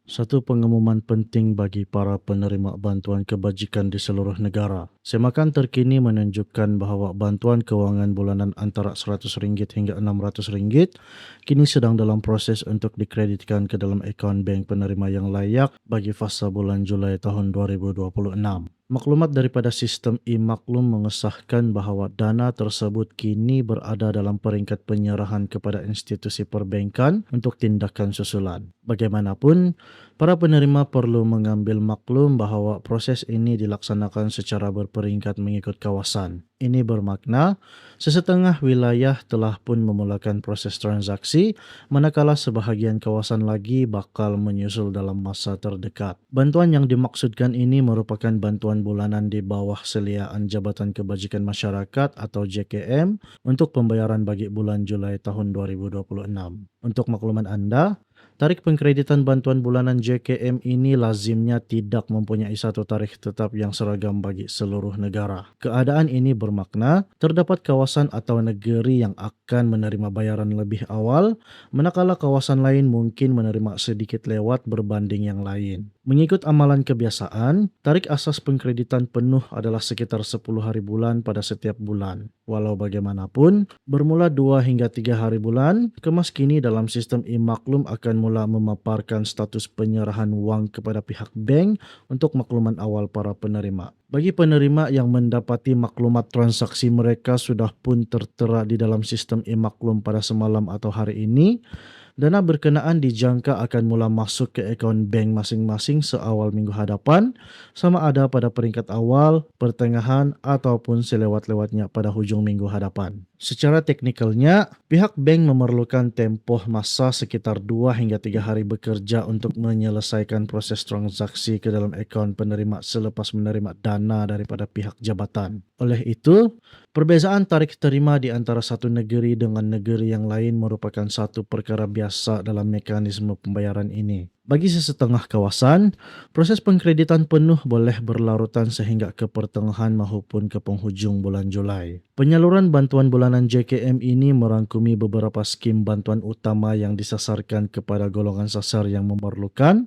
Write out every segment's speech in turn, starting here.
Satu pengumuman penting bagi para penerima bantuan kebajikan di seluruh negara. Semakan terkini menunjukkan bahawa bantuan kewangan bulanan antara RM100 hingga RM600 kini sedang dalam proses untuk dikreditkan ke dalam akaun bank penerima yang layak bagi fasa bulan Julai tahun 2026. Maklumat daripada sistem e-maklum mengesahkan bahawa dana tersebut kini berada dalam peringkat penyerahan kepada institusi perbankan untuk tindakan susulan. Bagaimanapun, para penerima perlu mengambil maklum bahawa proses ini dilaksanakan secara berperingkat mengikut kawasan. Ini bermakna sesetengah wilayah telah pun memulakan proses transaksi, manakala sebahagian kawasan lagi bakal menyusul dalam masa terdekat. Bantuan yang dimaksudkan ini merupakan bantuan bulanan di bawah seliaan Jabatan Kebajikan Masyarakat atau JKM untuk pembayaran bagi bulan Julai tahun 2026. Untuk makluman anda, tarikh pengkreditan bantuan bulanan JKM ini lazimnya tidak mempunyai satu tarikh tetap yang seragam bagi seluruh negara. Keadaan ini bermakna terdapat kawasan atau negeri yang akan menerima bayaran lebih awal, manakala kawasan lain mungkin menerima sedikit lewat berbanding yang lain. Mengikut amalan kebiasaan, tarikh asas pengkreditan penuh adalah sekitar 10 hari bulan pada setiap bulan. Walau bagaimanapun, bermula 2 hingga 3 hari bulan, kemas kini dalam sistem e-maklum akan mula memaparkan status penyerahan wang kepada pihak bank untuk makluman awal para penerima. Bagi penerima yang mendapati maklumat transaksi mereka sudah pun tertera di dalam sistem e-maklum pada semalam atau hari ini, dana berkenaan dijangka akan mula masuk ke akaun bank masing-masing seawal minggu hadapan, sama ada pada peringkat awal, pertengahan ataupun selewat-lewatnya pada hujung minggu hadapan. Secara teknikalnya, pihak bank memerlukan tempoh masa sekitar 2 hingga 3 hari bekerja untuk menyelesaikan proses transaksi ke dalam akaun penerima selepas menerima dana daripada pihak jabatan. Oleh itu, perbezaan tarikh terima di antara satu negeri dengan negeri yang lain merupakan satu perkara biasa dalam mekanisme pembayaran ini. Bagi sesetengah kawasan, proses pengkreditan penuh boleh berlarutan sehingga ke pertengahan maupun ke penghujung bulan Julai. Penyaluran bantuan bulanan JKM ini merangkumi beberapa skim bantuan utama yang disasarkan kepada golongan sasar yang memerlukan,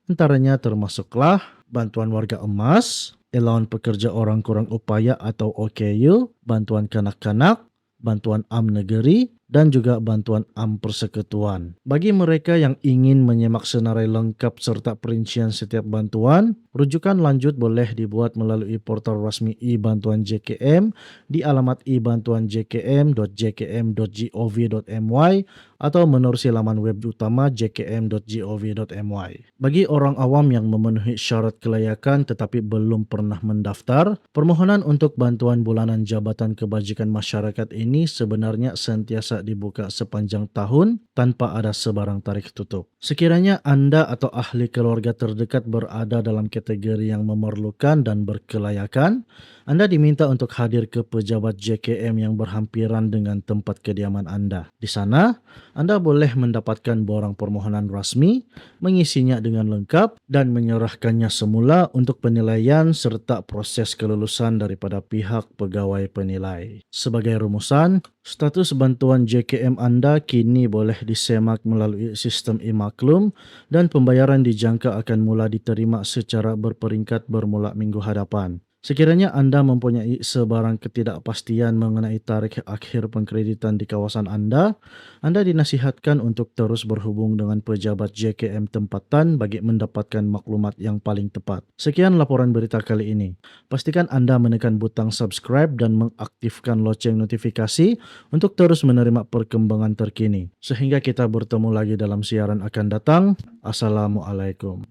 antaranya termasuklah bantuan warga emas, Allowance Pekerja Orang Kurang Upaya atau OKU, bantuan kanak-kanak, bantuan AM negeri, dan juga bantuan AM persekutuan. Bagi mereka yang ingin menyemak senarai lengkap serta perincian setiap bantuan, rujukan lanjut boleh dibuat melalui portal rasmi e-bantuan JKM di alamat e-bantuan.jkm.gov.my atau menerusi laman web utama jkm.gov.my. Bagi orang awam yang memenuhi syarat kelayakan tetapi belum pernah mendaftar, permohonan untuk bantuan bulanan Jabatan Kebajikan Masyarakat ini sebenarnya sentiasa dibuka sepanjang tahun tanpa ada sebarang tarikh tutup. Sekiranya anda atau ahli keluarga terdekat berada dalam kategori yang memerlukan dan berkelayakan, anda diminta untuk hadir ke pejabat JKM yang berhampiran dengan tempat kediaman anda. Di sana, anda boleh mendapatkan borang permohonan rasmi, mengisinya dengan lengkap dan menyerahkannya semula untuk penilaian serta proses kelulusan daripada pihak pegawai penilai. Sebagai rumusan, status bantuan JKM anda kini boleh disemak melalui sistem e-maklum dan pembayaran dijangka akan mula diterima secara berperingkat bermula minggu hadapan. Sekiranya anda mempunyai sebarang ketidakpastian mengenai tarikh akhir pengkreditan di kawasan anda dinasihatkan untuk terus berhubung dengan pejabat JKM tempatan bagi mendapatkan maklumat yang paling tepat. Sekian laporan berita kali ini. Pastikan anda menekan butang subscribe dan mengaktifkan loceng notifikasi untuk terus menerima perkembangan terkini. Sehingga kita bertemu lagi dalam siaran akan datang. Assalamualaikum.